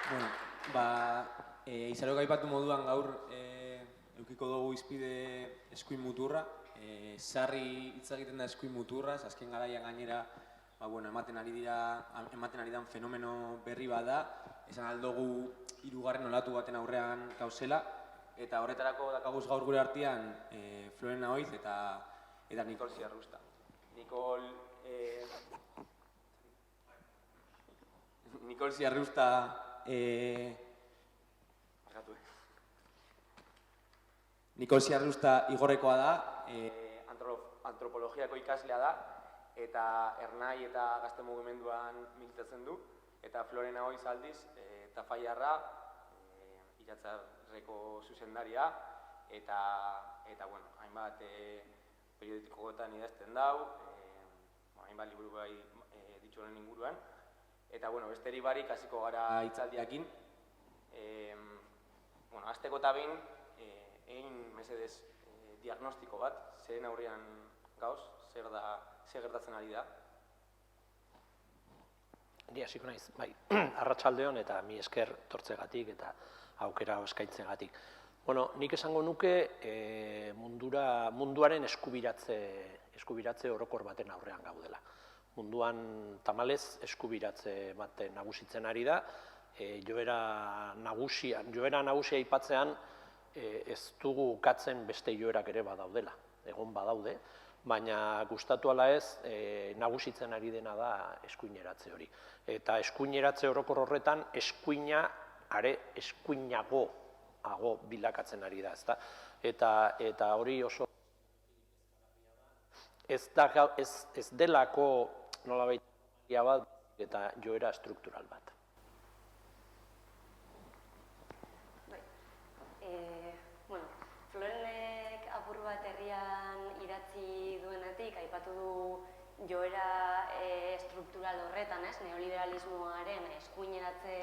Bueno, izarok aipatu moduan gaur eukiko dugu izpide eskuin muturra. Sarri hitz egiten da eskuin muturraz, azken garaian gainera ematen ari dan fenomeno berri bada, esan aldugu hirugarren olatu baten aurrean gauzela, eta horretarako dakaguz gaur gure artean Florena Oiz eta Nikol Ziarrusta. Nikol Ziarrusta Nikol Ziarrusta igorrekoa da, antropologiako ikaslea da, eta ernai eta gazte mugimenduan militatzen du, eta Florena Oiz aldiz, Tafaiarra, iratzarreko zuzendaria, eta hainbat periodikoetan idazten dau, hainbat liburu bai dituen inguruan, eta besterik barik hasiko gara hitzaldiakin. Hasteko eta behin, egin mesedez diagnostiko bat, zeren aurrean gauz, zer gertatzen ari da? Ni hasiko naiz, bai, arratsaldeon eta mi esker tortzegatik eta aukera eskaintzegatik. Nik esango nuke munduaren eskubiratze orokor baten aurrean gaudela. Munduan tamalez eskubiratze baten nagusitzen ari da, joera nagusia aipatzean ez dugu ukatzen beste joerak ere badaudela, egon badaude, baina gustatu ala ez nagusitzen ari dena da eskuineratze hori. Eta eskuineratze orokor horretan eskuina eskuinago bilakatzen ari da, ezta? Eta hori oso ez delako nolabait bat eta joera struktural bat. Florenek apur bat herrian idatzi duenetik, aipatu du joera struktural horretan, neoliberalismoaren eskuineratze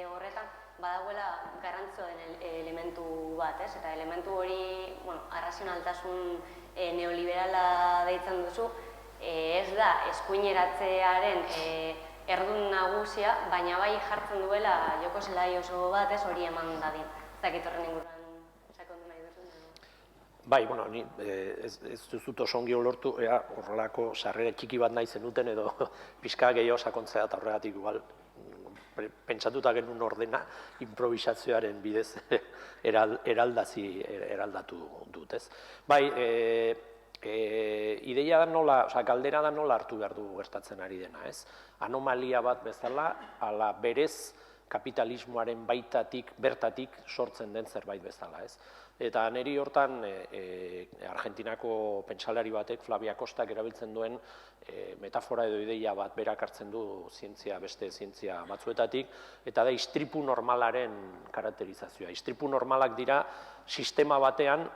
horretan, badagoela garrantzitsua den elementu bat, eta elementu hori arrazionaltasun neoliberala deitzen duzu, ez da eskuineratzearen erdun nagusia, baina bai jartzen duela joko zelai oso bat, hori eman dadin. Ez dakit horren inguruan sakondu nahi duzu? Bai, ez duzut oso ongi olortu, horrelako sarrera txiki bat nahi zenuten edo pixka gehiago sakontzea eta horregatik igual pentsatuta genuen ordena improvisazioaren bidez eraldatu dut, ez? Bai, ideia da nola, galdera da nola hartu behar du gertatzen ari dena, ez? Anomalia bat bezala, ala berez kapitalismoaren bertatik sortzen den zerbait bezala, ez? Eta niri hortan Argentinako pentsalari batek, Flavia Costak erabiltzen duen metafora edo ideia bat berak hartzen du beste zientzia batzuetatik, eta da istripu normalaren karakterizazioa. Istripu normalak dira sistema batean,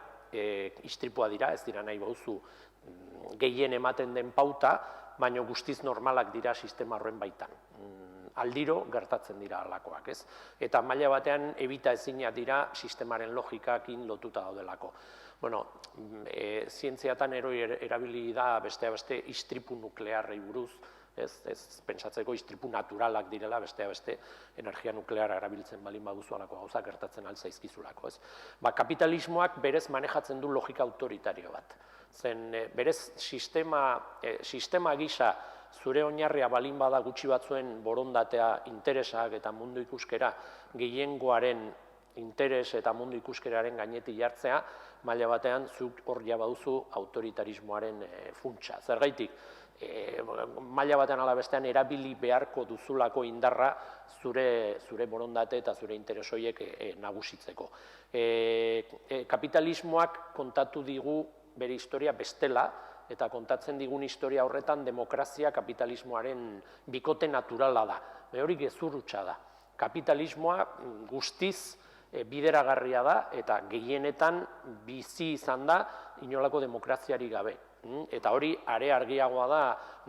istripua dira, ez dira nahi bauzu gehien ematen den pauta, baina guztiz normalak dira sistema horren baitan. Aldiro gertatzen dira alakoak, ez? Eta maila batean ebita ezinak dira sistemaren logikakin lotuta daudelako. Zientziatan erabili da beste istripu nuklearrei buruz, ez pentsatzeko istripu naturalak direla beste energia nuklearra erabiltzen balin baduzu alako gauza gertatzen altzaizkizulako, ez? Kapitalismoak berez manejatzen du logika autoritario bat. Zen berez sistema gisa zure oinarria balin bada gutxi batzuen borondatea, interesak eta mundu ikuskera gehiengoaren interes eta mundu ikuskeraren gainetik jartzea, maila batean zuk hor ja baduzu autoritarismoaren funtsa. Zergaitik, maila batean ala bestean erabili beharko duzulako indarra zure borondate eta zure interes horiek nagusitzeko. Kapitalismoak kontatu digu bere historia bestela, eta kontatzen digun historia horretan demokrazia kapitalismoaren bikote naturala da. Hori gezur hutsa da. Kapitalismoa guztiz bideragarria da eta gehienetan bizi izan da inolako demokraziari gabe. Eta hori are argiagoa da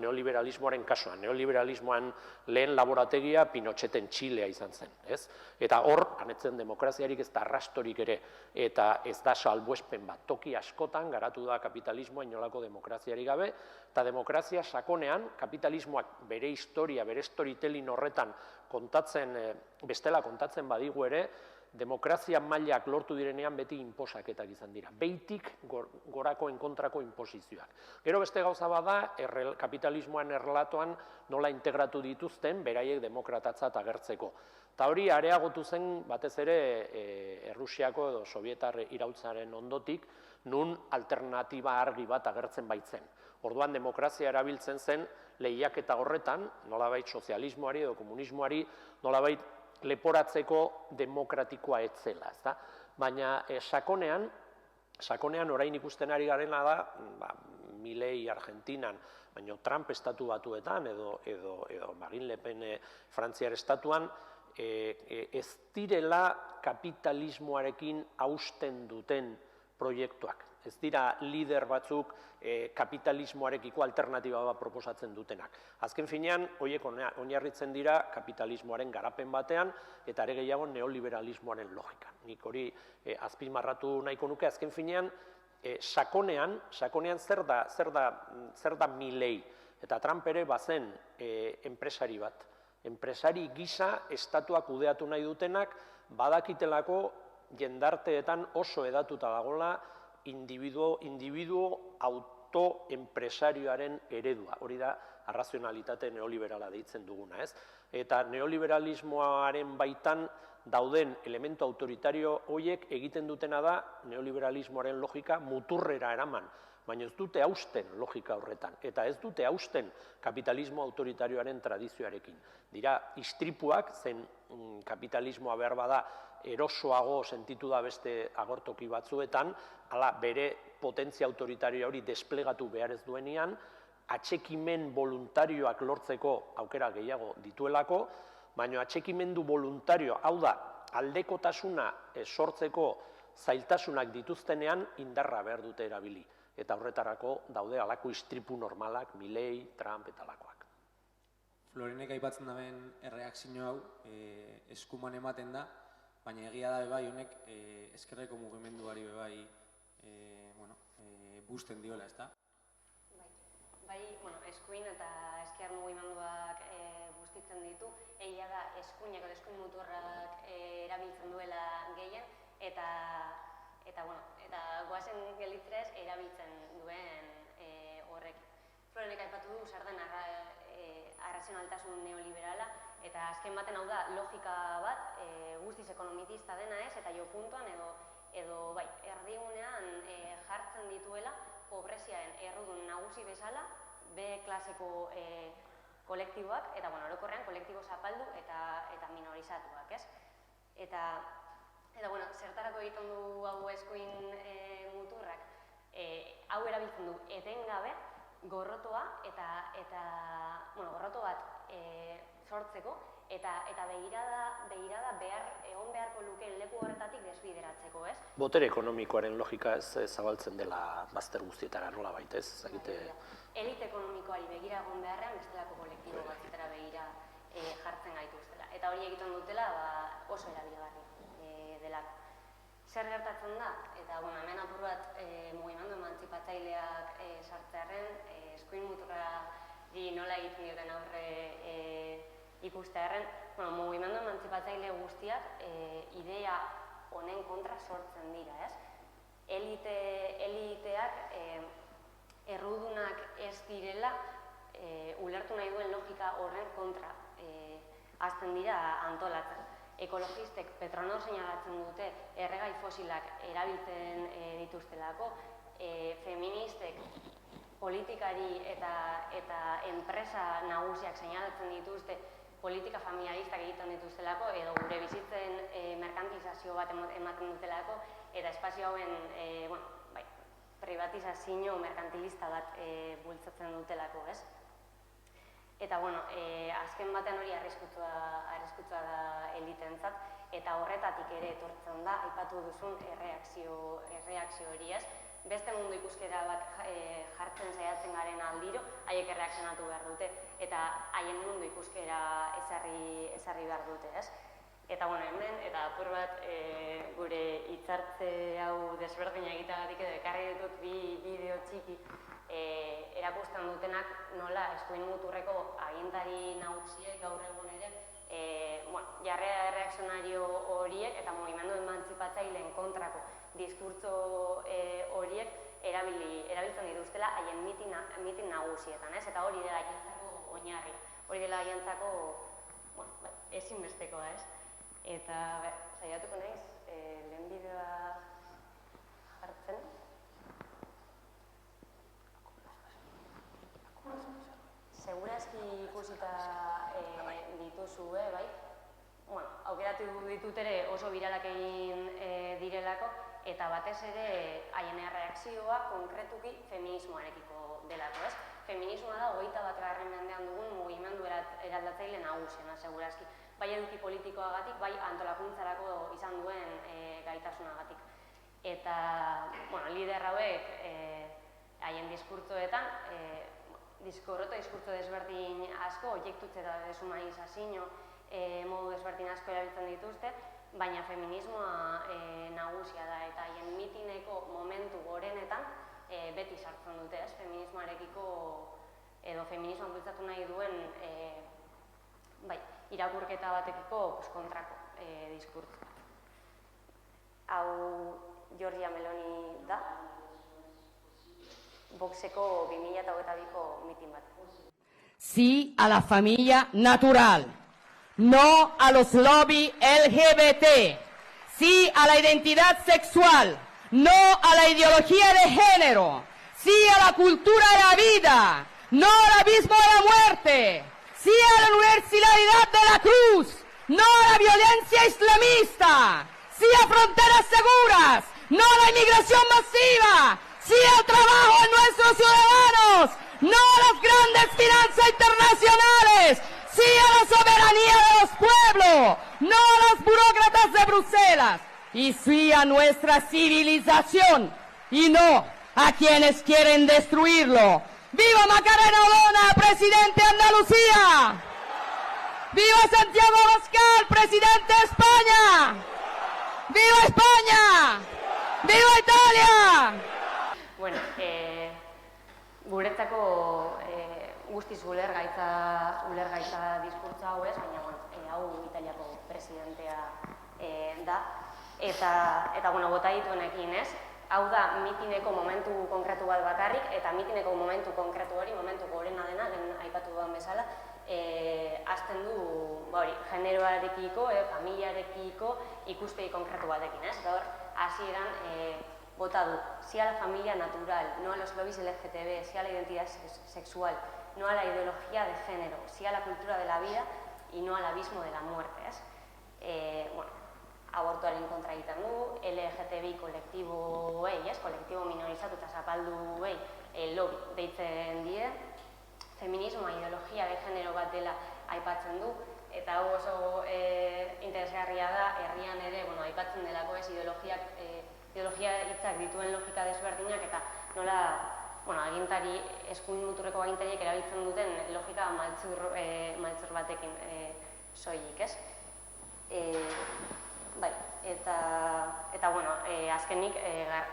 neoliberalismoaren kasuan. Neoliberalismoan lehen laborategia Pinocheten Txilea izan zen, ez? Eta hor, anetzen demokraziarik ez da arrastorik ere, eta ez da salbuespen bat. Toki askotan garatu da kapitalismoa inolako demokraziarik gabe, eta demokrazia sakonean, kapitalismoak bere historia, bere storytelling horretan bestela kontatzen badigu ere, demokrazia mailak lortu direnean beti inposaketak izan dira. Behitik gorakoen kontrako inposizioak. Gero beste gauza bada, kapitalismoan errelatoan nola integratu dituzten, beraiek demokratatzat agertzeko. Eta hori areagotu zen batez ere Errusiako edo Sovietar iraultzaren ondotik, nun alternatiba argi bat agertzen baitzen. Orduan demokrazia erabiltzen zen lehiaketa horretan, nolabait sozialismoari edo komunismoari, nolabait leporatzeko demokratikoa etzela, ezta? Baina sakonean orain ikusten ari garena da, Milei Argentinan, baina Trump estatu batuetan, edo Marine Le Pen Frantziar estatuan, ez direla kapitalismoarekin hausten duten proiektuak. Ez dira lider batzuk kapitalismoarekiko alternatiba bat proposatzen dutenak. Azken finean, horiek oinarritzen dira kapitalismoaren garapen batean eta are gehiago neoliberalismoaren logikan. Nik hori azpimarratu nahiko nuke, azken finean, sakonean zer da Milei? Eta Trump ere bazen enpresari bat. Enpresari gisa estatuak kudeatu nahi dutenak badakitelako jendarteetan oso edatuta dagoela individuo autoenpresarioaren eredua. Hori da arrazionalitate neoliberala deitzen duguna, ez? Eta neoliberalismoaren baitan dauden elementu autoritario horiek egiten dutena da neoliberalismoaren logika muturrera eraman, baina ez dute hausten logika horretan, eta ez dute hausten kapitalismo autoritarioaren tradizioarekin. Dira, istripuak, zen kapitalismoa behar bada erosoago sentitu da beste agortoki batzuetan, hala bere potentzia autoritario hori desplegatu behar ez duenean, atxekimen voluntarioak lortzeko aukera gehiago dituelako, baina atxekimendu voluntario, hau da, aldekotasuna sortzeko zailtasunak dituztenean indarra behar dute erabili. Eta horretarako daude alako istripu normalak, Milei, Trump eta alakoak. Florenek aipatzen daben erreakzio hau eskuman ematen da, baina egia da bebai honek ezkerreko mugimenduari bebai busten diola, ezta? Bai, eskuin eta ezker mugimenduak bustitzen ditu, egia da eskuinak edo eskuin muturrak erabiltzen duela gehien, eta goazen gelitzerez erabiltzen duen horrek. Florenek aipatu du zer den arrazionaltasun neoliberala, eta azken baten hau da logika bat guztiz ekonomitista dena ez, eta jo puntuan edo erdigunean jartzen dituela pobreziaren errudun nagusi bezala, B klaseko kolektiboak, eta orokorrean kolektibo zapaldu eta minorizatuak, ez? Eta zertarako egiten du hau eskuin muturrak, hau erabiltzen du etengabe gorrotoa gorroto bat sortzeko eta begirada egon beharko lukeen leku horretatik desbideratzeko, ez? Botere ekonomikoaren logika ez zabaltzen dela bazter guztietara nola baita, ez? Elite ekonomikoari begira egon beharrean bestelako kolektibo batzetara begira jartzen gaituztela. Eta hori egiten dutela oso erabilgarri delako. Zer gertatzen da? Eta hemen apur bat mugimendu emantzipatzaileak sartzearen, eskuin muturrari nola egiten dioten aurre ikustearen, mugimendu emantzipatzaile guztiak idea honen kontra sortzen dira, ez? Eliteak errudunak ez direla ulertu nahi duen logika horren kontra hasten dira antolatzen. Ekologistek Petronor seinalatzen dute erregai fosilak erabiltzen dituztelako, feministek politikari eta enpresa nagusiak seinalatzen dituzte politika familiaristak egiten dituztelako edo gure bizitzen merkantilizazio bat ematen dutelako eta espazio hauen privatizazio merkantilista bat bultzatzen dutelako, ez? Eta, azken batean hori arriskutsua da elitentzat eta horretatik ere etortzen da, aipatu duzun erreakzio hori, ez? beste mundu ikuskera bat jartzen saiatzen garen aldiro, haiek erreakzionatu behar dute, eta haien mundu ikuskera ezarri behar dute, ez? Eta, bueno, hemen, eta apur bat gure hitzartze hau desberdina egiteagatik edo ekarri ditut bi bideo txiki erakusten dutenak nola eskuin muturreko agintari nagusiek gaur egun ere jarrera erreakzionario horiek eta mugimendu emantzipatzaileen kontrako diskurtso horiek erabiltzen dituztela haien mitin nagusietan, ez? Eta hori dela haientzako oinarria, hori dela haientzako ezinbestekoa, ez? Eta saiatuko naiz, lehen bideoa jartzen. Segurazki ikusita dituzue, bai? Aukeratu ditut ere oso biralak egin direlako, eta batez ere haien erreakzioa konkretuki feminismoarekiko delako, ez? Feminismoa da 21. mendean dugun mugimendu eraldatzaile nagusiena, segurazki. Bai eduki politikoagatik, bai antolakuntzarako izan duen gaitasunagatik. Eta, lider hauek haien diskurtsoetan, diskurtso desberdin asko, oiektutze eta deshumanizazio modu desberdin asko erabiltzen dituzte, baina feminismoa nagusia da eta haien mitineko momentu gorenetan beti sartzen dute, ez? Feminismoarekiko edo feminismoan bultzatu nahi duen irakurketa batekiko kontrako diskurtso. Hau Giorgia Meloni da, Voxeko 2022ko mitin bat. Sí a la familia natural, no a los lobbies LGBT, sí a la identidad sexual, no a la ideología de género, sí a la cultura de la vida, no al abismo de la muerte, sí a la universalidad de la cruz, no a la violencia islamista, sí a fronteras seguras, no a la inmigración masiva, sí al trabajo de nuestros ciudadanos, no a las grandes finanzas internacionales, sí a la soberanía de los pueblos, no a los burócratas de Bruselas, y sí a nuestra civilización, y no a quienes quieren destruirlo. ¡Viva Macarena Olona, presidente de Andalucía! ¡Viva Santiago Abascal, presidente de España! ¡Viva España! ¡Viva Italia! Bueno, guretzako guztiz ulergaitza diskurtso hau ez, baina hau Italiako presidentea da. Eta bota dituenekin ez, hau da mitineko momentu konkretu bat bakarrik, eta mitineko momentu konkretu hori, momentu gorena dena, lehen aipatu duan bezala, hasten du generoarekiko, familiarekiko ikuspegi konkretu batekin ez. Gaur, hasieran bota du, sí a la familia natural, no a los lobbies LGTB, sí a la identidad sexual, no a la ideología de género, sí a la cultura de la vida y no al abismo de la muerte, ez? Abortuaren kontra egiten du, LGTBI kolektiboei, kolektibo minorizatu eta zapalduei lobby deitzen die, feminismoa ideologia de género bat dela aipatzen du, eta hau oso interesgarria da, herrian ere aipatzen delako ez ideologia hitzak dituen logika desberdinak eta nola agintari, eskuin muturreko agintariek erabiltzen duten logika maltzur batekin soilik, ez? Azkenik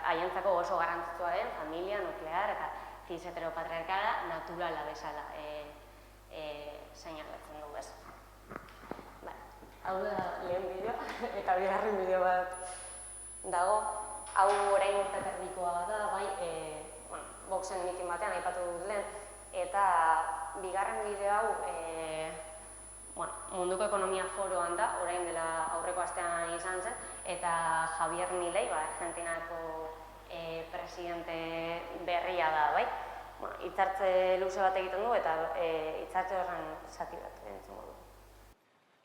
haientzako oso garrantzitsua den familia, nuklear eta cis heteropatriarkala naturala bezala seinalatzen du, ez? Hau da lehen bideo eta bigarren bideo bat dago. Hau orain urte erdikoa da, Voxen mitin batean aipatu dut lehen, eta bigarren bideo hau munduko ekonomia foroan da, orain dela aurreko astean izan zen, eta Javier Milei, Argentinako presidente berria da, bai? Hitzartze luze bat egiten du, eta hitzartze horren zati bat entzungo du.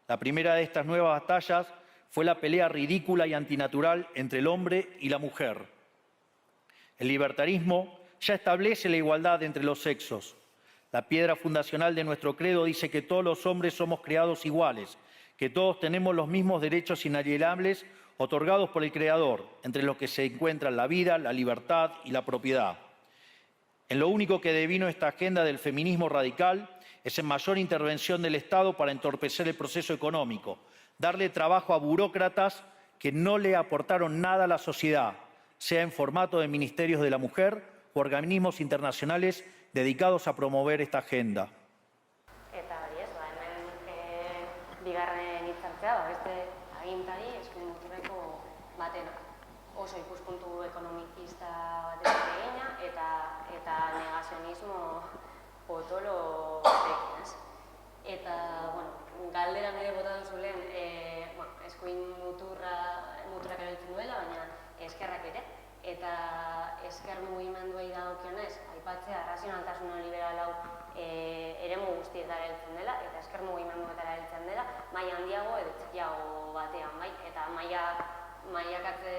La primera de estas nuevas batallas fue la pelea ridícula y antinatural entre el hombre y la mujer. El libertarismo ya establece la igualdad entre los sexos. La piedra fundacional de nuestro credo dice que todos los hombres somos creados iguales, que todos tenemos los mismos derechos inalienables otorgados por el Creador, entre los que se encuentran la vida, la libertad y la propiedad. En lo único que devino esta agenda del feminismo radical es en mayor intervención del Estado para entorpecer el proceso económico, darle trabajo a burócratas que no le aportaron nada a la sociedad, sea en formato de ministerios de la mujer o organismos internacionales dedicados a promover esta agenda. Eta hori ez, hemen bigarren hitzartzea, beste agintari eskuin muturreko batena. Oso ikuspuntu ekonomikista batetik egina eta negazionismo potolo batekin, ez? Eta, galdera nire bota duzu lehen, eskuin muturrak erabiltzen duela, baina eskerrak ere. Eta esker mugimenduei dagokionez, aipatzea razionaltasun liberal hau eremu guztietara heltzen dela, eta esker mugimenduetara heltzen dela, maila handiago edo txikiago batean, bai? Eta mailakatze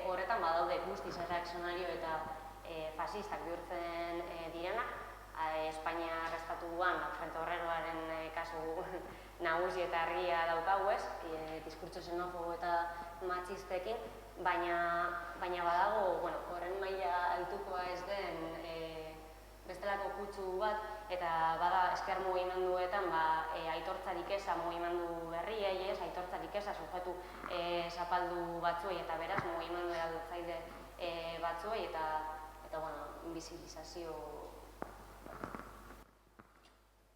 horretan badaude guztiz erreakzionario eta fasistak bihurtzen direnak. Espainiar estatuan Frente Obreroaren kasu nagusi eta argia daukagu ez, diskurtso xenofobo eta matxistekin, baina badago horren maila altukoa ez den bestelako kutsu bat, eta bada esker mugimenduetan aitortzarik eza mugimendu berriei ez, aitortzarik eza sujetu zapaldu batzuei eta beraz mugimendu erabiltzaile batzuei eta invisibilizazio.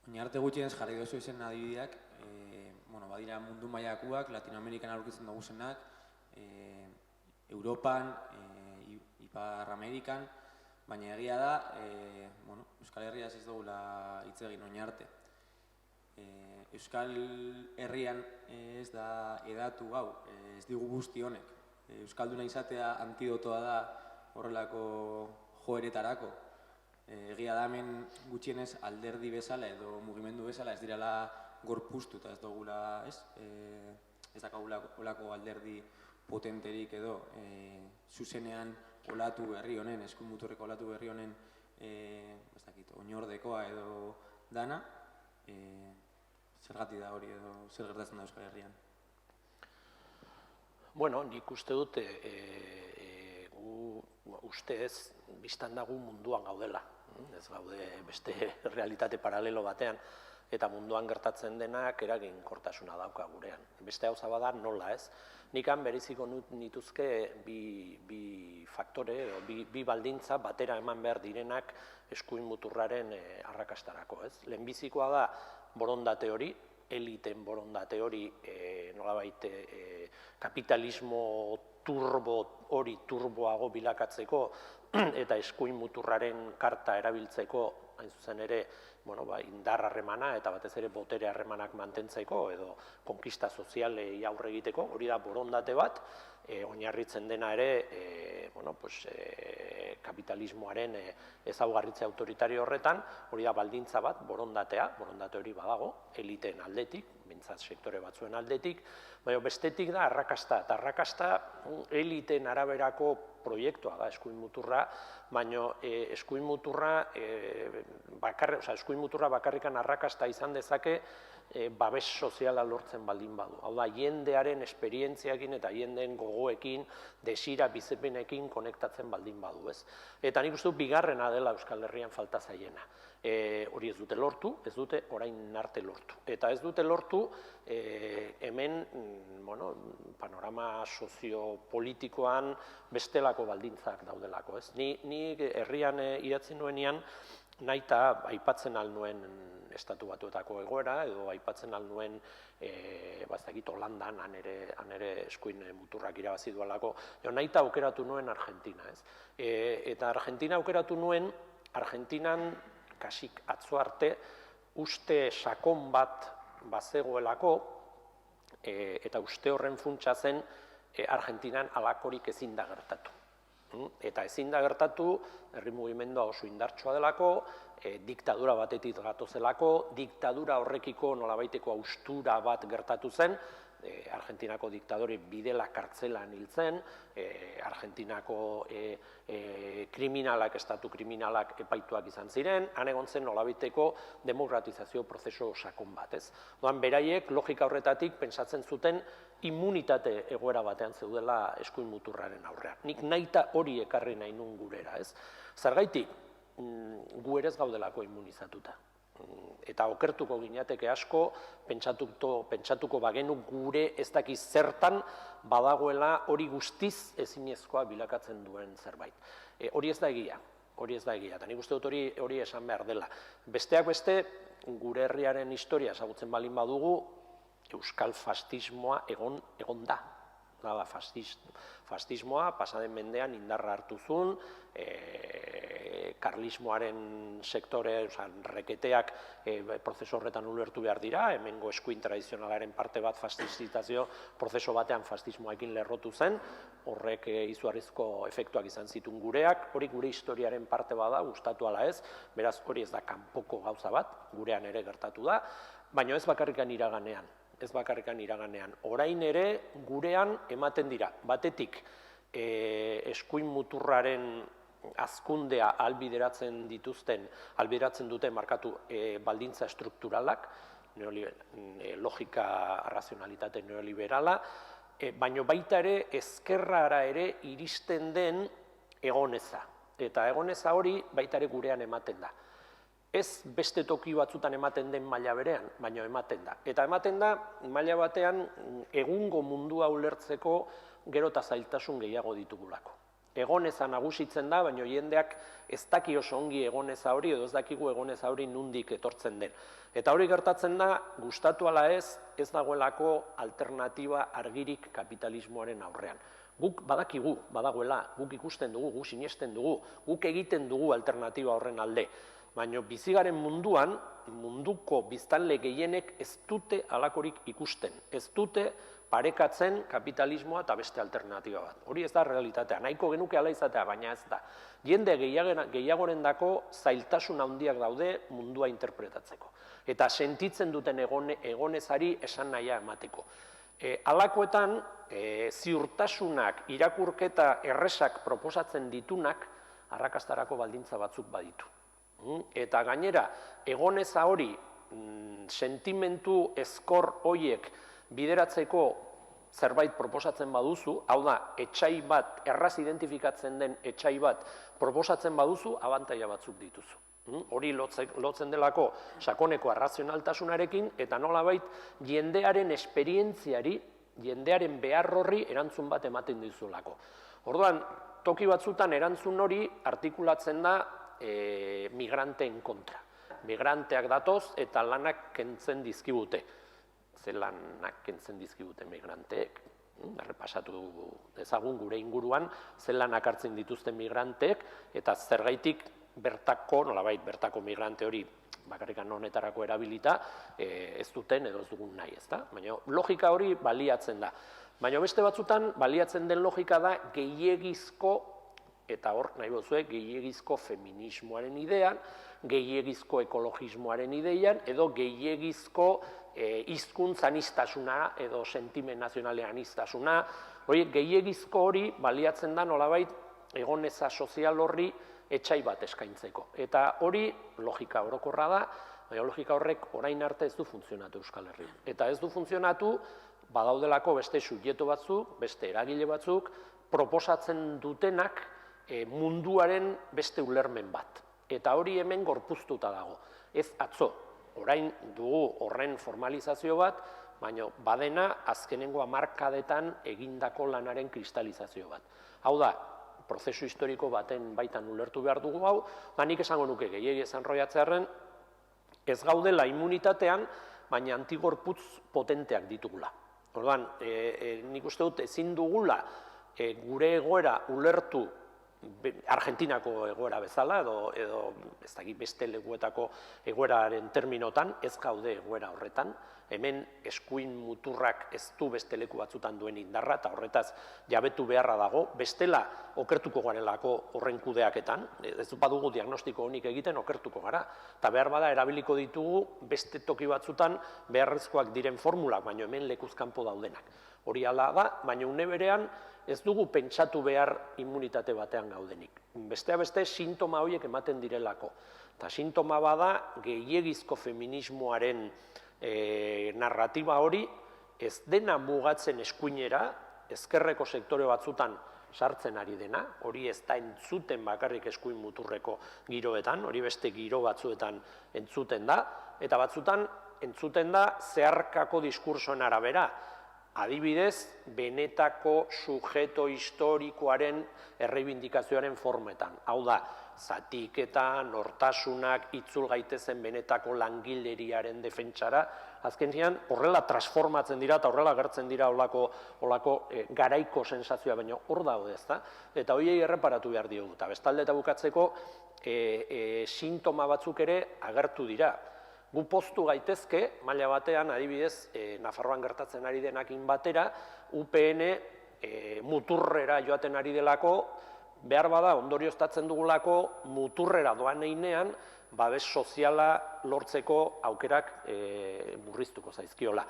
Oinarte gutxienez jarri dozu izen adibideak, badira mundu mailakoak, Latinoamerikan aurkitzen duguzenak, Europan, Ipar Amerikan, baina egia da, Euskal Herriaz ez dugula hitz egin oinarte. Euskal Herrian ez da edatu gau, ez digu guzti honek. Euskalduna izatea antidotoa da horrelako joeretarako. Egia da hemen gutxienez alderdi bezala edo mugimendu bezala ez direla gorpuztu eta ez dugula, ez dakagula olako alderdi potenterik edo zuzenean olatu berri honen, eskuin muturreko olatu berri honen oinordekoa edo dana, zergatik da hori edo zer gertatzen da Euskal Herrian? Bueno, nik uste dute ustez biztan dago munduan gaudela. Ez gaude beste realitate paralelo batean, eta munduan gertatzen denak eraginkortasuna dauka gurean. Beste gauza bada nola ez. Nikan bereziko nituzke bi faktore, bi baldintza batera eman behar direnak eskuin muturraren arrakastarako. Lehenbizikoa da borondate hori, eliten borondate hori nolabait kapitalismo turboago bilakatzeko eta eskuin muturraren karta erabiltzeko, hain zuzen ere, indar harremana eta batez ere botere harremanak mantentzeko edo konkista sozialei aurre egiteko, hori da borondate bat, oinarritzen dena ere kapitalismoaren ezaugarritze autoritario horretan, hori da baldintza bat, borondate hori badago, eliten aldetik, bintzat sektore batzuen aldetik, baina bestetik da arrakasta, eta arrakasta eliten araberako proiektua da eskuin muturra, baina eskuin muturra bakarrikan arrakasta izan dezake babes soziala lortzen baldin badu. Hau da, jendearen esperientziakin eta jendeen gogoekin, desira bizipenekin konektatzen baldin badu, ez? Eta nik uste dut bigarrena dela Euskal Herrian falta zaiena. Hori ez dute lortu, ez dute orain arte lortu. Eta ez dute lortu hemen panorama soziopolitikoan bestelako baldintzak daudelako, ez? Ni herrian idatzi nuenean nahita aipatzen alnuen estatu batuetako egoera, edo aipatzen alnuen Holandan, han ere eskuin muturrak irabazi duelako, nahita aukeratu nuen Argentina, ez? Eta Argentina aukeratu nuen, Argentinan kasik atzo arte, uste sakon bat bazegoelako, eta uste horren funtsa zen Argentinan alakorik ezin da gertatu. Eta ezin da gertatu, herri mugimendua oso indartsua delako, diktadura batetik gatozelako, diktadura horrekiko nolabaiteko haustura bat gertatu zen, Argentinako diktadore bidela kartzelan hiltzen, Argentinako kriminalak, estatu kriminalak epaituak izan ziren, han egon zen nolabiteko demokratizazio prozesu sakon bat, ez? Doan, beraiek logika horretatik pentsatzen zuten immunitate egoera batean zeudela eskuin muturraren aurrean. Nik nahita hori ekarri nahi nun gurera, ez? Zergaitik, gu ere ez gaudelako immunizatuta. Eta okertuko ginateke asko, pentsatuko bagenu gure ez dakiz zertan badagoela hori guztiz ezinezkoa bilakatzen duen zerbait. Hori ez da egia, eta nik uste dut hori esan behar dela. Besteak beste, gure herriaren historia ezagutzen balin badugu, euskal fascismoa egon da. Fascismoa pasaden mendean indarra hartu zuen, karlismoaren sektore, reketeak prozesu horretan ulertu behar dira, hemengo eskuin tradizionalaren parte bat fascistizazio prozesu batean fascismoekin lerrotu zen, horrek izugarrizko efektuak izan zituen gureak, hori gure historiaren parte bada, gustatu ala ez, beraz hori ez da kanpoko gauza bat, gurean ere gertatu da, baina ez bakarrikan iraganean. Orain ere gurean ematen dira, batetik eskuin muturraren hazkundea albideratzen duten markatu baldintza estrukturalak, logika razionalitate neoliberala, baina baita ere ezkerrara ere iristen den egoneza. Eta egoneza hori baita ere gurean ematen da. Ez beste toki batzutan ematen den maila berean, baina ematen da. Eta ematen da, maila batean, egungo mundua ulertzeko gero eta zailtasun gehiago ditugulako. Egoneza nagusitzen da, baina jendeak ez daki oso ongi egoneza hori, edo ez dakigu egoneza hori nundik etortzen den. Eta hori gertatzen da, gustatu ala ez dagoelako alternatiba argirik kapitalismoaren aurrean. Guk badakigu, badagoela, guk ikusten dugu, guk sinesten dugu, guk egiten dugu alternatiba horren alde. Baina bizigaren munduan, munduko biztanle gehienek ez dute halakorik ikusten. Ez dute parekatzen kapitalismoa eta beste alternatiba bat. Hori ez da realitatea, nahiko genuke ala izatea, baina ez da. Jende gehiagorendako zailtasun handiak daude mundua interpretatzeko. Eta sentitzen duten egonezari esan nahia emateko. Halakoetan, ziurtasunak, irakurketa erresak proposatzen ditunak, arrakastarako baldintza batzuk baditu. Eta gainera, egoneza hori, sentimentu ezkor horiek bideratzeko zerbait proposatzen baduzu, hau da, etxai bat, erraz identifikatzen den etxai bat proposatzen baduzu, abantaila batzuk dituzu. Hori lotzen delako sakoneko arrazionaltasunarekin, eta nolabait jendearen esperientziari, jendearen behar horri erantzun bat ematen dizulako. Orduan, toki batzutan erantzun hori artikulatzen da migranteen kontra. Migranteak datoz eta lanak kentzen dizkibute. Ze lanak kentzen dizkibute migranteek. Errepasatu ezagun gure inguruan, ze lanak hartzen dituzten migranteek, eta zergaitik bertako, nolabait bertako migrante hori bakarrikan honetarako erabilita, ez duten edo ez dugun nahi, ezta? Baina logika hori baliatzen da. Baina beste batzutan baliatzen den logika da gehiegizko, eta hor, nahi bozue, gehiegizko feminismoaren idean, gehiegizko ekologismoaren ideian, edo gehiegizko hizkuntza aniztasuna, edo sentimen nazionalean aniztasuna. Gehiegizko hori baliatzen da nolabait egoneza sozial horri etxai bat eskaintzeko. Eta hori logika orokorra da, baina logika horrek orain arte ez du funtzionatu Euskal Herrian. Eta ez du funtzionatu, badaudelako beste subjektu batzuk, beste eragile batzuk, proposatzen dutenak munduaren beste ulermen bat. Eta hori hemen gorpuztuta dago. Ez atzo, orain dugu horren formalizazio bat, baina badena azkenengo hamarkadetan egindako lanaren kristalizazio bat. Hau da, prozesu historiko baten baitan ulertu behar dugu hau, nik esango nuke gehiegi esan roiatzearen, ez gaudela immunitatean, baina antigorputz potenteak ditugula. Orduan, nik uste dut ezin dugula gure egoera ulertu Argentinako egoera bezala edo ez dakit beste lekuetako egoeraren terminotan ez gaude egoera horretan. Hemen eskuin muturrak ez du beste leku batzutan duen indarra eta horretaz jabetu beharra dago, bestela okertuko garelako horren kudeaketan, ez badugu diagnostiko honik egiten okertuko gara, eta behar bada erabiliko ditugu beste toki batzutan beharrezkoak diren formulak, baina hemen lekuzkanpo daudenak. Hori hala da, baina une berean ez dugu pentsatu behar immunitate batean gaudenik. Bestea beste sintoma horiek ematen direlako, eta sintoma bada gehiegizko feminismoaren narratiba hori ez dena mugatzen eskuinera, ezkerreko sektore batzutan sartzen ari dena, hori ez da entzuten bakarrik eskuin muturreko giroetan, hori beste giro batzuetan entzuten da, eta batzutan entzuten da zeharkako diskursoen arabera, adibidez, benetako sujeto historikoaren erreibindikazioaren formetan. Hau da, zatiketa, nortasunak, itzul gaitezen benetako langileriaren defentsara, azkenean horrela transformatzen dira eta horrela agertzen dira olako garaiko sensazioa, baina hor daude, ezta? Eta horiei erreparatu behar diogu. Eta bestalde eta bukatzeko sintoma batzuk ere agertu dira. Gu poztu gaitezke, maila batean, adibidez, Nafarroan gertatzen ari denakin batera, UPN muturrera joaten ari delako, behar bada, ondorioztatzen dugulako muturrera doan einean, babes soziala lortzeko aukerak murriztuko zaizkiola.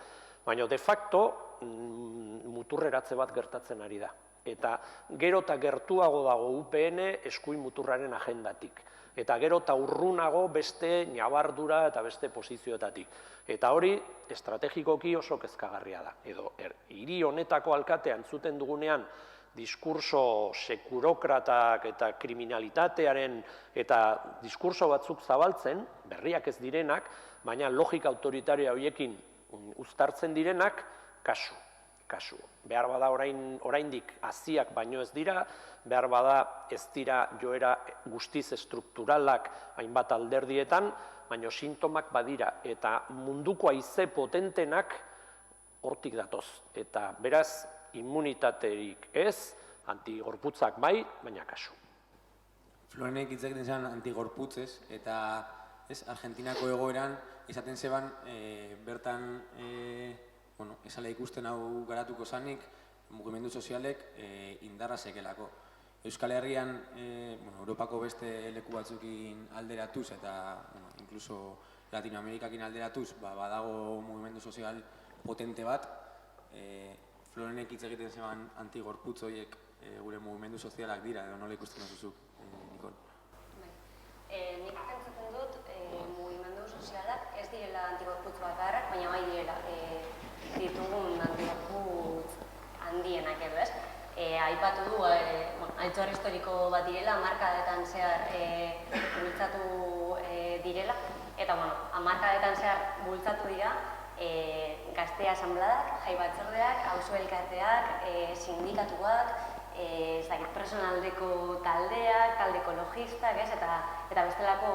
Baina de facto, muturreratze bat gertatzen ari da. Eta gero eta gertuago dago UPN eskuin muturraren agendatik. Eta gero eta urrunago beste ñabardura eta beste posizioetatik. Eta hori estrategikoki oso kezkagarria da. Edo hiri honetako alkatea entzuten dugunean diskurso sekurokratak eta kriminalitatearen eta diskurso batzuk zabaltzen, berriak ez direnak, baina logika autoritaria horiekin uztartzen direnak, kasu. Behar bada oraindik haziak baino ez dira, behar bada ez dira joera guztiz estrukturalak hainbat alderdietan, baino sintomak badira eta munduko haize potentenak hortik datoz. Eta beraz, immunitaterik ez, antigorputzak bai, baina kasu. Florenek hitz egiten zen antigorputzez, eta Argentinako egoeran izaten zeban bertan esala ikusten hau garatuko zanik, mugimendu sozialek indarra sekelako. Euskal Herrian, Europako beste leku batzukin alderatuz eta inkluso Latinoamerikakin alderatuz badago mugimendu sozial potente bat. Florenek hitz egiten zeban antigorputz horiek gure mugimendu sozialak dira, edo nola ikusten duzuzuk, Nikol? Nik pentsatzen dut mugimendu sozialak ez direla antigorputz bakarrak, baina bai direla ditugun antigorputz handienak edo, ez? Aipatu du, altxor historiko bat direla, hamarkadetan zehar bultzatu direla, eta, hamarkadetan zehar bultzatu dira gazte asambladak, jai batzordeak, auzo elkarteak, sindikatuak, personaldeko taldeak, talde ekologistak, eta bestelako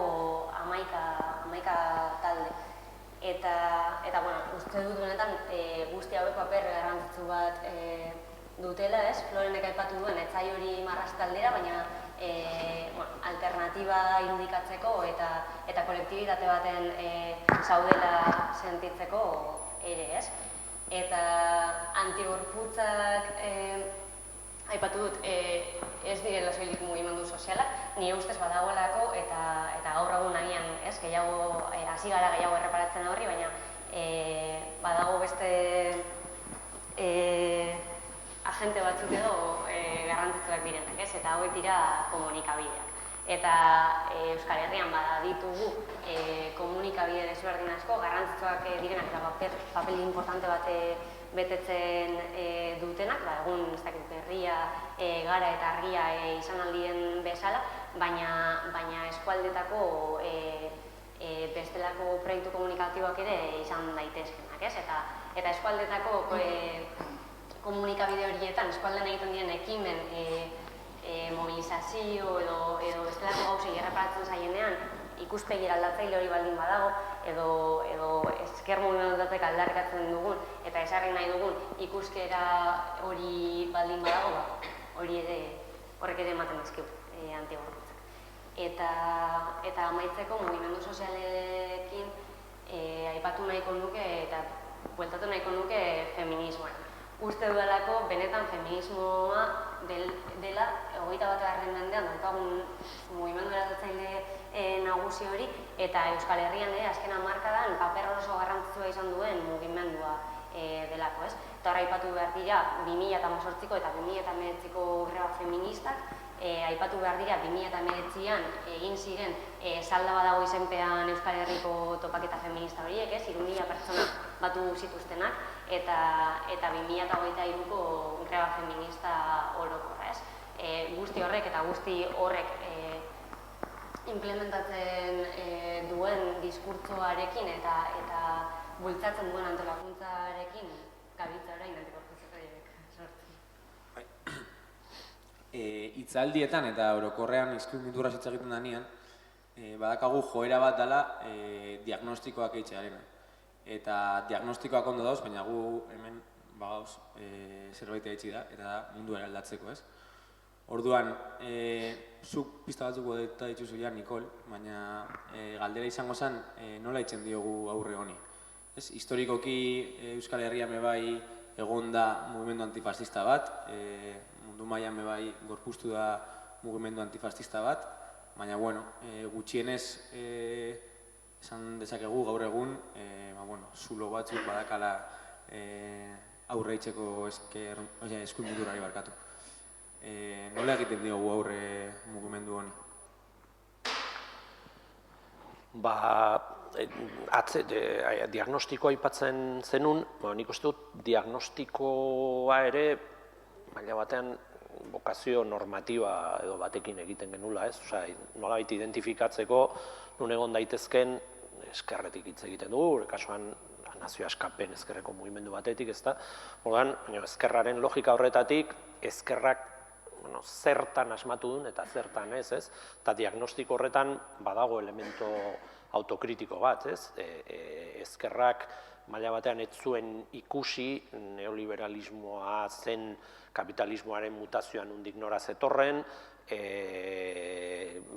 11 talde. Eta, uste dut honetan guzti hauek paper garrantzitsu bat dutela, ez? Florenek aipatu duen, ez zai hori marraztaldera, baina alternatiba irudikatzeko eta kolektibitate baten zaudela sentitzeko ere, ez? Eta antigorputzak aipatu dut, ez direla soilik mugimendu sozialak, nire ustez badagoelako eta gaur egun agian, ez, gehiago, hasi gara gehiago erreparatzen horri, baina badago beste agente batzuk edo garrantzitsuak direnak, ez, eta hauek dira komunikabideak. Eta Euskal Herrian baditugu komunikabide desberdin asko, garrantzitsuak direnak eta papel importante bat betetzen dutenak, egun ez dakit berria, gara eta argia izan aldien bezala, baina eskualdetako bestelako proiektu komunikatiboak ere izan daitezkenak, ez? Eta eskualdetako komunikabide horietan, eskualdean egiten diren ekimen, mobilizazio edo bestelako gauzei erreparatzen zaienean, ikuspegi aldatzaile hori baldin badago, edo ezker mugimenduak aldarrikatzen dugun eta esarri nahi dugun ikuskera hori baldin badago, horrek ere ematen dizkigu. antigorputzak. Eta amaitzeko mugimendu sozialekin aipatu nahiko nuke eta bueltatu nahiko nuke feminismoan. Uste dudalako benetan feminismoa dela 21. mendean daukagun mugimendu eratzaile nagusi hori eta Euskal Herrian azken hamarkadan paper oso garrantzitsua izan duen mugimendua delako, ez? Eta hor aipatu behar dira 2018ko eta 2019ko greba feministak, aipatu behar dira 2019an egin ziren salda badago izenpean Euskal Herriko topaketa feminista horiek, 3.000 pertsona batu zituztenak, eta 2023ko greba feminista orokorra, ez? Guzti horrek eta guzti horrek implementatzen duen diskurtsoarekin eta bultzatzen duen antolakuntzarekin gabiltza orain antikorputzeko sortzen. Hitzaldietan eta orokorrean eskuin hitz egiten denean, badakagu joera bat dela diagnostikoak eitxearena. Eta diagnostikoak ondo dauz, baina gu hemen bagauz zerbait eitxi da, eta mundu eraldatzeko, ez? Orduan, zuk pista batzuko eta dituzu ja, Nikol, baina galdera izango zen nola itzen diogu aurre honi. Historikoki Euskal Herrian bai egon da mugimendu antifascista bat, mundu mailan bai gorpuztu da mugimendu antifascista bat, baina gutxienez esan dezakegu gaur egun zulo batzuk badakala aurre itzeko eskuin mundurari barkatu. Nola egiten diogu aurre mugimendu honi? Diagnostikoa aipatzen zenun, nik uste dut diagnostikoa ere maila batean bokazio normatiba edo batekin egiten genula, ez? Nolabait identifikatzeko nun egon daitezken eskerretik hitz egiten dugu, kasuan nazio askapen ezkerreko mugimendu batetik, ezta? Orduan, ezkerraren logika horretatik, ezkerrak zertan asmatu duen eta zertan ez, ez? Eta diagnostiko horretan badago elemento autokritiko bat, ez? Ezkerrak maila batean ez zuen ikusi neoliberalismoa zen kapitalismoaren mutazioan nondik nora zetorren,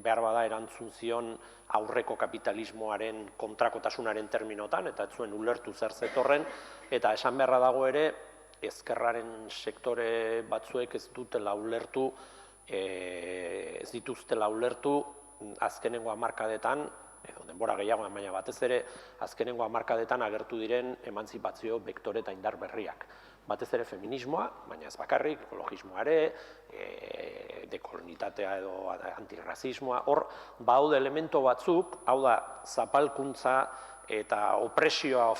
behar bada erantzun zion aurreko kapitalismoaren kontrakotasunaren terminotan, eta ez zuen ulertu zer zetorren, eta esan beharra dago ere, ezkerraren sektore batzuek ez dituztela ulertu azkenengo hamarkadetan, edo denbora gehiagoan baina batez ere, azkenengo hamarkadetan agertu diren emantzipazio bektore eta indar berriak. Batez ere feminismoa, baina ez bakarrik, ekologismoa ere, dekolonitatea edo antirrazismoa, hor baude elemento batzuk, hau da, zapalkuntza eta opresioa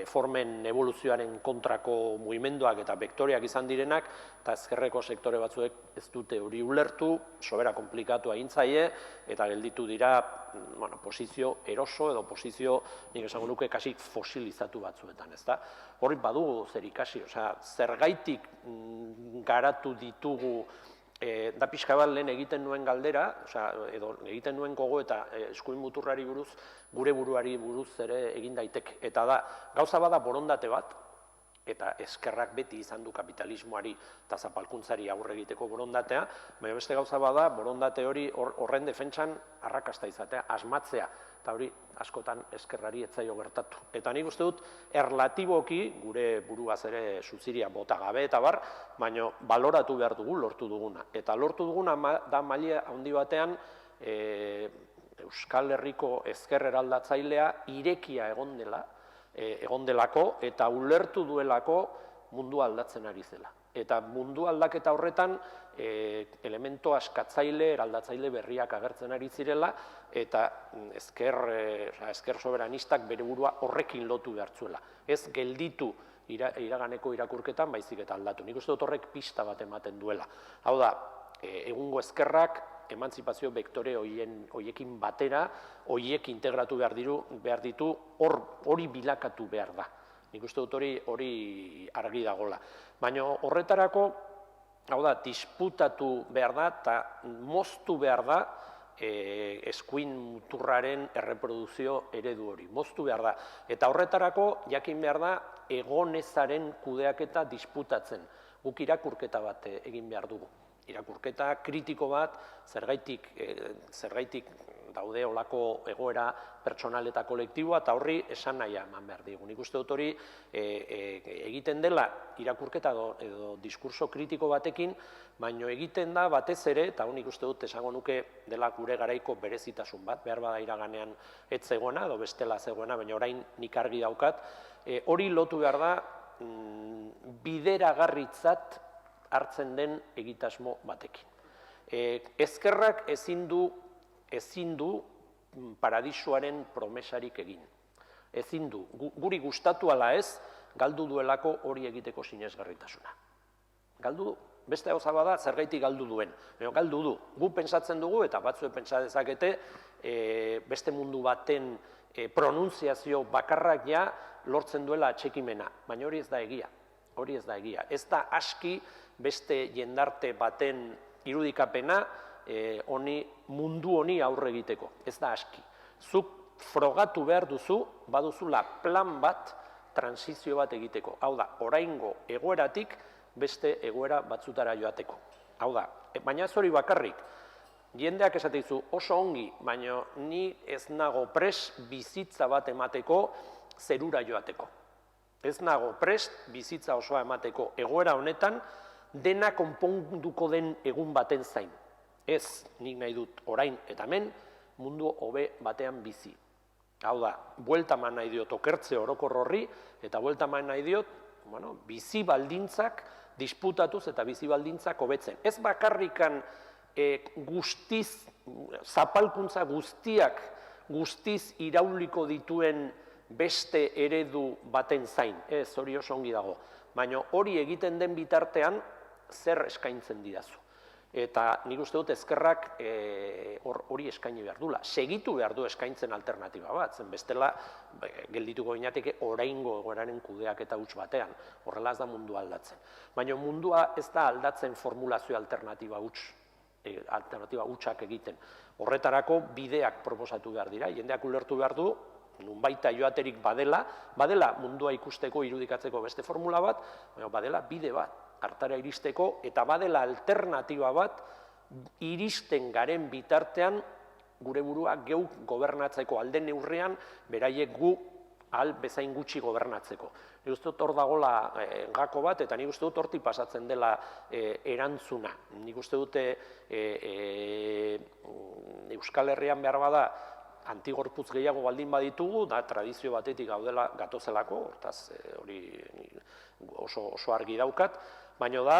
formen evoluzioaren kontrako mugimenduak eta vektoriak izan direnak, eta ezkerreko sektore batzuek ez dute hori ulertu, sobera komplikatu egin zaie, eta gelditu dira posizio eroso edo posizio, nik esango nuke, kasi fosilizatu batzuetan, ez da? Horri badugu zer ikasi, zergaitik garatu ditugu, da pixka bat lehen egiten nuen galdera, edo egiten nuen gogo eta eskuin muturrari buruz, gure buruari buruz ere egin daiteke. Eta da, gauza bada borondate bat, eta eskerrak beti izan du kapitalismoari eta zapalkuntzari aurre egiteko borondatea, baina beste gauza bada, borondate hori horren defentsan arrakasta izatea, asmatzea, eta hori askotan eskerrari etzaio gertatu. Eta nik uste dut, erlatiboki, gure buruaz ere suziria bota gabe eta bar, baina baloratu behar dugu lortu duguna. Eta lortu duguna da maila handi batean Euskal Herriko ezker eraldatzailea irekia egon delako eta ulertu duelako mundu aldatzen ari zela. Eta mundu aldaketa horretan elemento askatzaile, eraldatzaile berriak agertzen ari zirela eta ezker soberanistak bere burua horrekin lotu behartzuela. Ez gelditu iraganeko irakurketan, baizik eta aldatu. Nik uste dut horrek pista bat ematen duela. Hau da, egungo ezkerrak emantzipazio vektore horiekin batera, horiek integratu behar ditu, hori bilakatu behar da. Nik uste dut hori argi dagoela. Baina horretarako, hau da, disputatu behar da eta moztu behar da eskuin muturraren erreproduzio eredu hori. Moztu behar da. Eta horretarako, jakin behar da, egonezaren kudeaketa disputatzen. Guk irakurketa bat egin behar dugu. irakurketa kritiko bat, zergaitik daude olako egoera pertsonal eta kolektiboa, eta horri esan nahia eman behar digu. Nik uste dut hori egiten dela irakurketa edo diskurso kritiko batekin, baino egiten da batez ere, eta nik uste dut esango nuke dela gure garaiko berezitasun bat, behar bada iraganean ez zegoena, edo bestela zegoena, baina orain nik argi daukat, hori lotu behar da bideragarritzat hartzen den egitasmo batekin. Ezkerrak ezin du paradisuaren promesarik egin. Ezin du, guri gustatu ala ez, galdu duelako hori egiteko sinesgarritasuna. Galdu du, beste gauza bada zergaitik galdu duen. Galdu du, gu pentsatzen dugu eta batzuek pentsa dezakete beste mundu baten pronuntziazio bakarrak ja lortzen duela atxekimena, baina hori ez da egia. Hori ez da egia. Ez da aski beste jendarte baten irudikapena mundu honi aurre egiteko. Ez da aski. Zuk frogatu behar duzu, baduzula plan bat, transizio bat egiteko. Hau da, oraingo egoeratik beste egoera batzutara joateko. Hau da, baina ez hori bakarrik. Jendeak esateizu oso ongi, baina ni ez nago prest bizitza bat emateko zerura joateko. Ez nago prest bizitza osoa emateko egoera honetan dena konponduko den egun baten zain. Ez, nik nahi dut orain eta hemen mundu hobe batean bizi. Hau da, buelta eman nahi diot okertze orokor horri, eta buelta eman nahi diot, bizi baldintzak disputatuz eta bizi baldintzak hobetzen. Ez bakarrikan guztiz, zapalkuntza guztiz irauliko dituen beste eredu baten zain. Ez, hori oso ongi dago. Baina hori egiten den bitartean zer eskaintzen didazu. Eta nik uste dut ezkerrak hori eskaini behar dula. Segitu behar du eskaintzen alternatiba bat, zen bestela geldituko ginateke oraingo egoeraren kudeak eta huts batean. Horrela ez da mundua aldatzen. Baina mundua ez da aldatzen formulazio alternatiba hutsak egiten. Horretarako bideak proposatu behar dira, jendeak ulertu behar du, nunbaita joaterik badela mundua ikusteko, irudikatzeko beste formula bat, baina badela bide bat. Hartara iristeko, eta badela alternatiba bat, iristen garen bitartean, gure burua geuk gobernatzeko alde neurrean, beraiek gu ahal bezain gutxi gobernatzeko. Nik uste dut hor dagoela gako bat, eta nik uste dut hortik pasatzen dela erantzuna. Nik uste dute Euskal Herrian behar bada, antigorputz gehiago baldin baditugu, da tradizio batetik gaudela gatozelako, hortaz hori oso argi daukat, baina da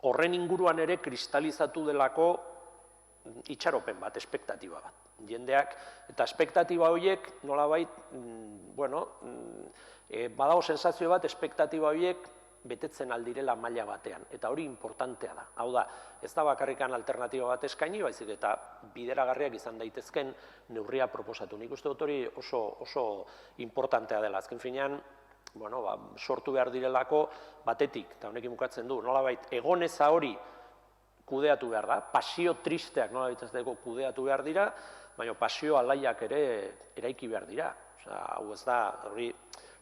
horren inguruan ere kristalizatu delako itxaropen bat, espektatiba bat. Jendeak, eta espektatiba horiek nolabait, badago sensazio bat, espektatiba horiek betetzen aldirela maila batean, eta hori importantea da. Hau da, ez da bakarrikan alternatiba bat eskaini, baizik eta bideragarriak izan daitezken neurria proposatu. Nik uste dut hori oso importantea dela. Azken finean, sortu behar direlako batetik, eta honekin bukatzen du, nolabait, egoneza hori kudeatu behar da, pasio tristeak nolabait ez dago kudeatu behar dira, baina pasio alaiak ere eraiki behar dira. Hau ez da, hori,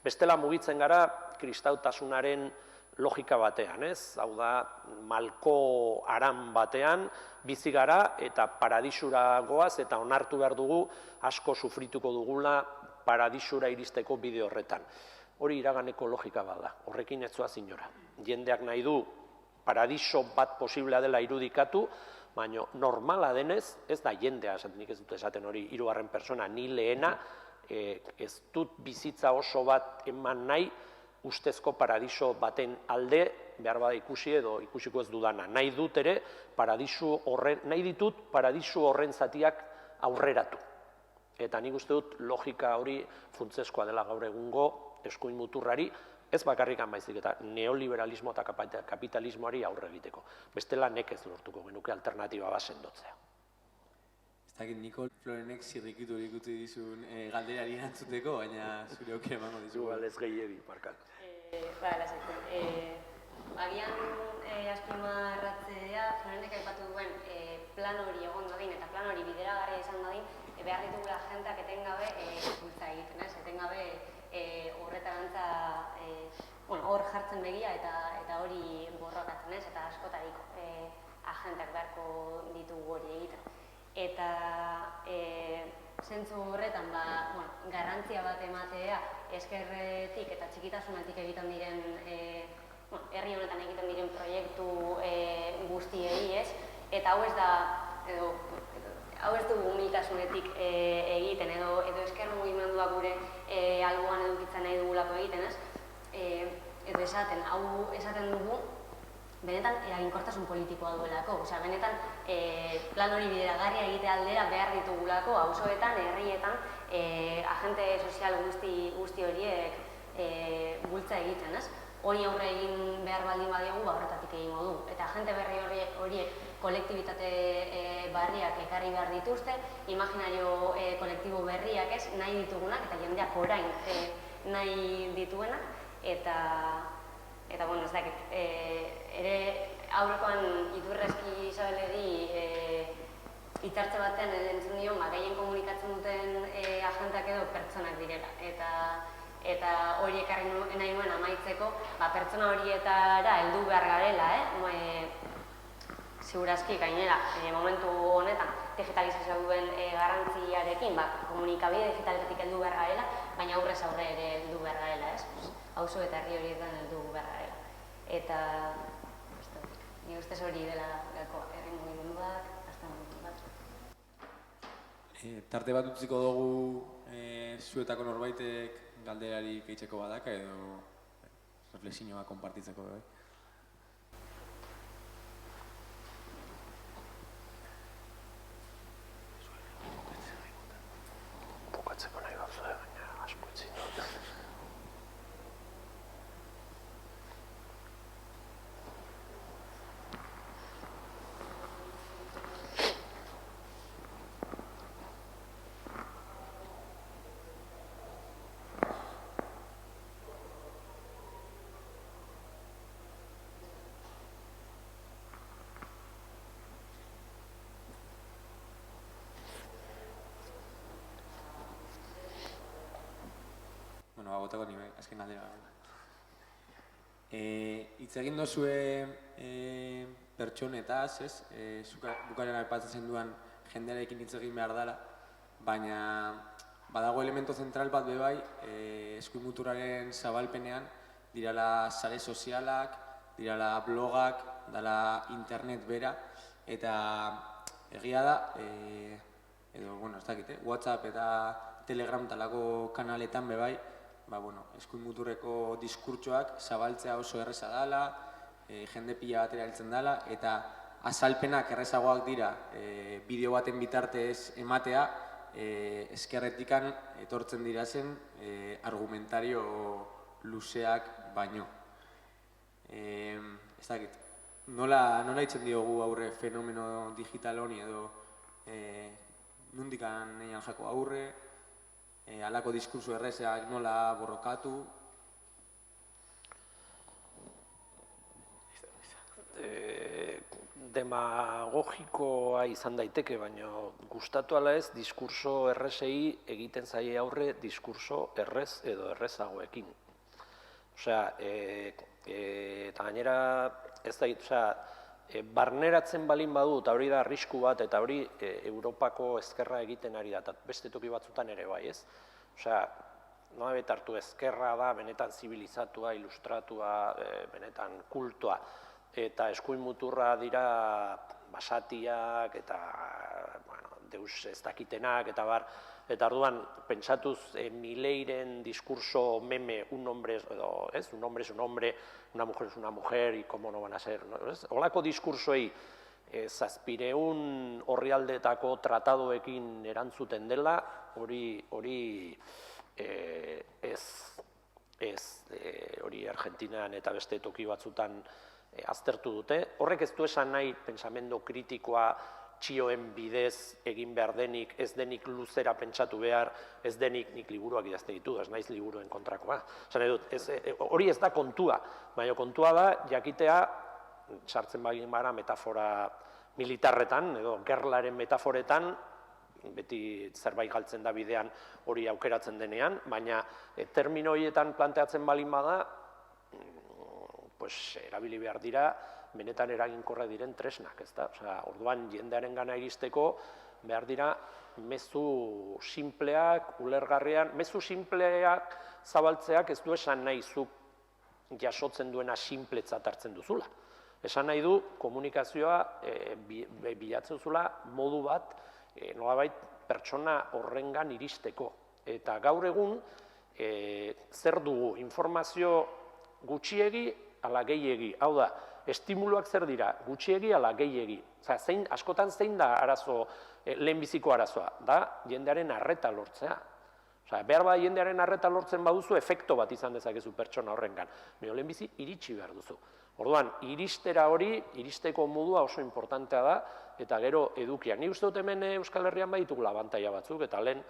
bestela mugitzen gara kristautasunaren logika batean, ez? Hau da, malko aran batean, bizi gara eta paradisura goaz eta onartu behar dugu asko sufrituko dugula paradisura iristeko bide horretan. Hori iraganeko logika bat da, horrekin ez zoaz inora. Jendeak nahi du paradiso bat posiblea dela irudikatu, baina normala denez, ez da jendea, nik ez dut esaten hori hirugarren persona, ni lehena, ez dut bizitza oso bat eman nahi, ustezko paradiso baten alde, behar bada ikusi edo ikusiko ez dudana. Nahi dut ere, nahi ditut paradisu horren zatiak aurreratu. Eta nik uste dut logika hori funtsezkoa dela gaur egungo eskuin muturrari, ez bakarrikan baizik eta neoliberalismo eta kapitalismoari aurre egiteko. Bestela nekez lortuko genuke alternatiba bat sendotzea. Ez dakit Nikol Florenek zirrikitu dizun galderari erantzuteko, baina zure aukera emango dizu. Ez gehiegi, barkatu. Agian azpimarratzea, Florenek aipatu duen plan hori egon dadin eta plan hori bideragarria izan dadin, behar ditugula jenteak etengabe bultza egiten, etengabe horretarantza hor jartzen begia eta hori borrokatzen, eta askotariko. agenteak beharko ditugu hori egiten. Eta zentzu horretan garrantzia bat ematea eskerretik eta txikitasunetik egiten diren herri honetan egiten diren proiektu guztiei, ez? Eta hau ez da, hau ez dugu humiltasunetik egiten, edo esker mugimendua gure alboan edukitzen nahi dugulako egiten, ez? Edo esaten dugu, benetan eraginkortasun politikoa duelako, osea, benetan plan hori bideragarria egite aldera behar ditugulako, auzoetan, herrietan, agente sozial guzti horiek bultza egiten, ez? Hori aurre egin behar baldin badiegu, horretatik egingo du. Eta agente berri horiek kolektibitate barriak ekarri behar dituzte, imaginario kolektibo berriak ez, nahi ditugunak, eta jendeak orain nahi dituenak, eta bueno, ez dakit, ere aurrekoan Iturrezki Isabeleri hitzartze batean entzun nion, gehien komunikatzen duten agenteak edo pertsonak direla. Eta hori ekarri nahi nuen amaitzeko, pertsona horietara heldu behar garela, segurazki gainera, momentu honetan digitalizazioa duen garrantziarekin, komunikabide digitaletatik heldu behar garela, baina aurrez aurre ere heldu behar garela, ez? Auzo eta herri horietan heldu behar garela. Eta, nire ustez hori dela gako herri mugimendu bat, azta mugimendu bat. Tarte bat utziko dugu zuetako norbaitek galderarik eitzeko badaka edo reflexioa konpartitzeko bai. Bukatzeko nahi bat zuen, baina asko etzin dut. Botako nire, azken galdera. Hitz egin dozue pertsonetaz, ez? Bukaren aipatzen duan jendearekin hitz egin behar dela, baina badago elemento zentral bat bebai, eskuin muturraren zabalpenean, dirala sare sozialak, dirala blogak, dala internet bera, eta egia da, edo, bueno, ez dakit, WhatsApp eta Telegram talako kanaletan bebai, eskuin muturreko diskurtsoak zabaltzea oso erreza dela, jende pila batera heltzen dela, eta azalpenak errezagoak dira bideo baten bitartez ematea, eskerretikan etortzen dira zen argumentario luzeak baino. Ez dakit, nola hitzen diogu aurre fenomeno digital honi edo nondikan nahian jako aurre, halako diskurso errezeak nola borrokatu? Demagogikoa izan daiteke, baina gustatu ala ez, diskurso errezei egiten zaie aurre diskurso errez edo errezagoekin. Osea, eta gainera ez da, barneratzen balin badu, eta hori da arrisku bat, eta hori Europako ezkerra egiten ari da, eta beste toki batzutan ere bai, ez? Osea, nolabait hartu ezkerra da, benetan zibilizatua, ilustratua, benetan kultua, eta eskuin muturra dira basatiak, eta deus ez dakitenak, eta bar, eta orduan, pentsatuz, Mileiren diskurso meme, un hombre, ez? Un hombre es un hombre, una mujer es una mujer, y cómo no van a ser, holako diskursoei zazpireun orrialdetako tratadoekin erantzuten dela, hori hori Argentinan eta beste toki batzutan aztertu dute. Horrek ez du esan nahi pentsamendu kritikoa txioen bidez egin behar denik, ez denik luzera pentsatu behar, ez denik nik liburuak idazte ditu, ez naiz liburuen kontrakoa. Hori ez da kontua, baina kontua da jakitea, sartzen bagin bara metafora militarretan, edo gerlaren metaforetan, beti zerbait galtzen da bidean hori aukeratzen denean, baina termino horietan planteatzen balin bada, erabili behar dira benetan eraginkorra diren tresnak, ezta? Osea, orduan jendearen gana iristeko behar dira mezu sinpleak, ulergarrian, mezu sinpleak zabaltzeak ez du esan nahi zuk jasotzen duena sinpletzat hartzen duzula. Esan nahi du komunikazioa bilatzen duzula modu bat nolabait pertsona horrengan iristeko. Eta gaur egun zer dugu informazio gutxiegi ala gehiegi. Hau da, estimuluak zer dira, gutxiegi ala gehiegi. Askotan zein da arazo, lehenbiziko arazoa, da jendearen arreta lortzea. Behar bat jendearen arreta lortzen baduzu, efekto bat izan dezakezu pertsona horrengan. Baina lehenbizi iritsi behar duzu. Orduan, iristera hori, iristeko modua oso importantea da, eta gero edukiak. Ni uste dut hemen Euskal Herrian baditugula abantaila batzuk, eta lehen,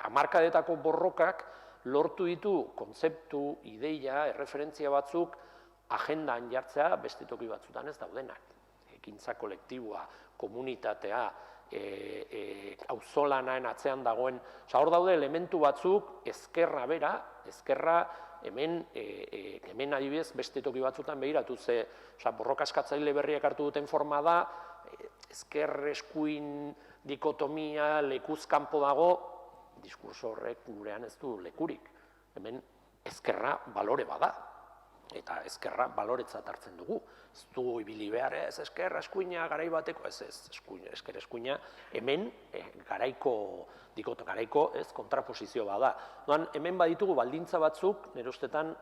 hamarkadetako borrokak lortu ditu kontzeptu, ideia, erreferentzia batzuk, agendan jartzea beste toki batzutan ez daudenak. Ekintza kolektiboa, komunitatea, auzolanaen atzean dagoen, hor daude elementu batzuk, ezkerra bera, ezkerra hemen adibidez beste toki batzutan behiratu ze, borroka eskatzaile berriak hartu duten forma da, ezker eskuin dikotomia, lekuz kanpo dago, diskurso horrek gurean ez du lekurik. Hemen ezkerra balore bada, eta ezkerra baloretzat hartzen dugu. Ez dugu ibili behar, ez ezkerra eskuina garai bateko, ez ezker eskuina, hemen garaiko ez kontraposizio bada. Hemen baditugu baldintza batzuk, nire ustetan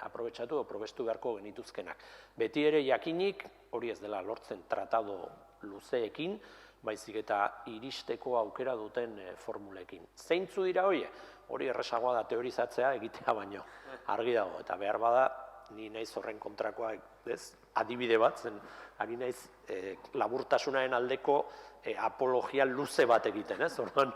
aprobetxatu o probestu beharko genituzkenak. Beti ere jakinik, hori ez dela lortzen tratado luzeekin, baizik eta iristeko aukera duten formulekin. Zeintzu dira hori erresagoa da teorizatzea egitea baino, argi dago, eta behar bada, ni naiz horren kontrakoa, adibide bat, zen ari naiz laburtasunaren aldeko apologia luze bat egiten, orduan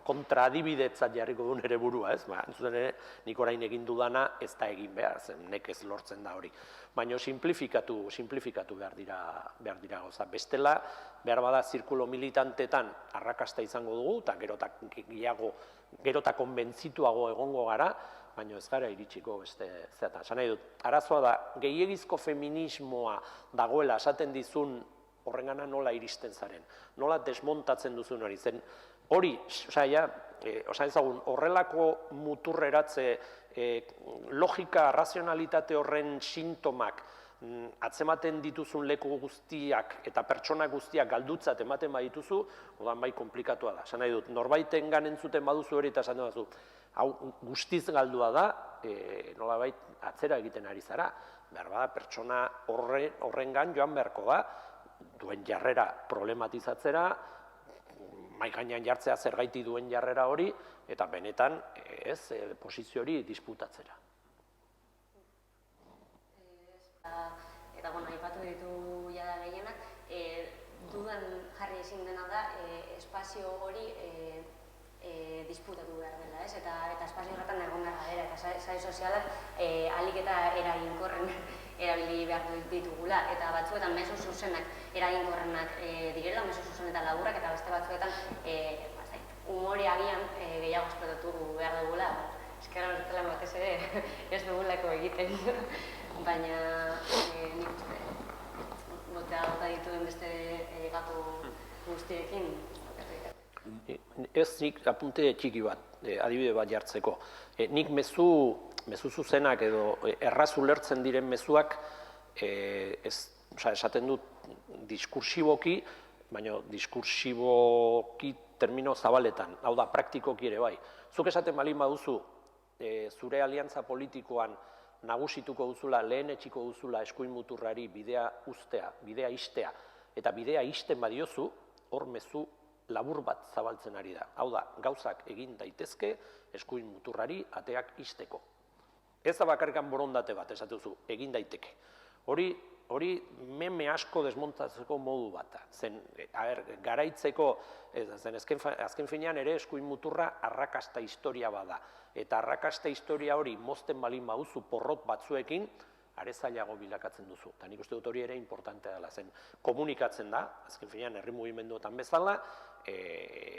kontradibidetzat jarriko duen ere burua, entzuten ere nik orain egin dudana ez da egin behar, zen nekez lortzen da hori. Baina simplifikatu behar dira gauza. Bestela, behar bada zirkulo militantetan arrakasta izango dugu, eta gerota konbentzituago egongo gara, baina ez gara iritsiko beste zeatan. Esan nahi dut, arazoa da, gehiegizko feminismoa dagoela esaten dizun horrengana nola iristen zaren, nola desmontatzen duzun hori zen. Hori, ezagun, horrelako muturreratze logika, razionalitate horren sintomak atzematen dituzun leku guztiak eta pertsona guztiak galdutzat ematen badituzu, odan bai komplikatua da. Esan nahi dut, norbaitengan entzuten baduzu hori eta esan duzu, hau guztiz galdua da, nolabait atzera egiten ari zara. Behar bada, pertsona horrengan joan beharko da, duen jarrera problematizatzera, mai gainean jartzea zergaiti duen jarrera hori, eta benetan posizio hori disputatzera. Eta, aipatu ditu jada gehienak, dudan jarri ezin dena da, espazio hori disputatu behar dela, eta espazio horretan egon behar dela, eta sare sozialak ahalik eta eraginkorren erabili behar ditugula, eta batzuetan mezu zuzenak eraginkorrenak direla, mezu zuzen eta laburrak, eta beste batzuetan umore agian gehiago esplotatu behar dugula, eskerra bertzelan batez ere ez dugulako egiten, baina nik uste gota dituen beste gako guztiekin. Ez nik apunte txiki bat, adibide bat jartzeko. Nik mezu zuzenak edo erraz ulertzen diren mezuak esaten dut diskursiboki, baina diskursiboki termino zabaletan, hau da praktikoki ere bai. Zuk esaten balin baduzu zure aliantza politikoan nagusituko duzula, lehen etxiko duzula eskuin muturrari bidea ustea, bidea istea, eta bidea isten badiozu, hor mezu labur bat zabaltzen ari da. Hau da, gauzak egin daitezke eskuin muturrari ateak isteko. Ez da bakarrikan borondate bat, esatuzu, egin daiteke. Hori meme asko desmontatzeko modu bat. Zen, garaitzeko, azken finean ere eskuin muturra arrakasta historia bada. Eta arrakasta historia hori mozten balin baduzu porrot batzuekin, are zailago bilakatzen duzu. Eta nik uste dut hori ere importantea dela, zen komunikatzen da, azken finean herri mugimenduetan bezala,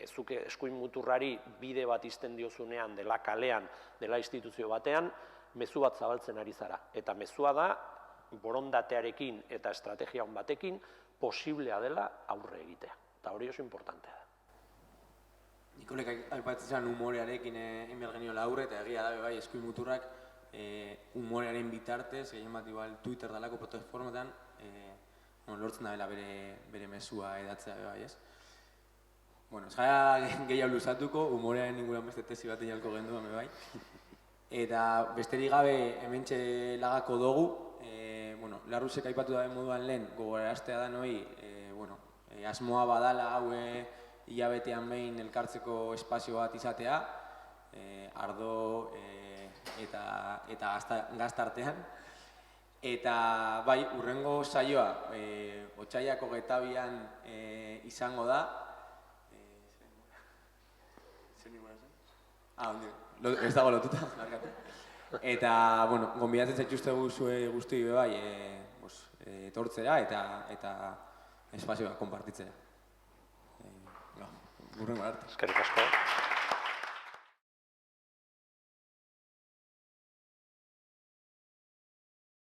zuke eskuin muturrari bide bat izten diozunean, dela kalean, dela instituzio batean, mezu bat zabaltzen ari zara. Eta mezua da, borondatearekin eta estrategia on batekin posiblea dela aurre egitea. Eta hori oso importantea da. Nikolek aipatzen humorearekin egin behar geniola aurre, eta egia da bai eskuin muturrak humorearen bitartez, gehien bat igual Twitter dalako plataformetan, lortzen da bere mezua edatzea bai, ez? Bueno, ez gara gehiago luzatuko, humorearen inguruan beste tesi bat inalko genduan bai. Eta besterik gabe hementxe lagako dugu, Larrusek aipatu da moduan lehen gogoraraztea da noi, asmoa badala hau hilabetean behin elkartzeko espazio bat izatea, ardo eta gaztartean. Eta bai, urrengo saioa, otsailak 22an izango da. Ez dago lotuta, markatu. Eta, gonbidatzen zaituzte guzti bai, etortzera eta espazioa konpartitzera. Urrengo arte. Eskerrik asko.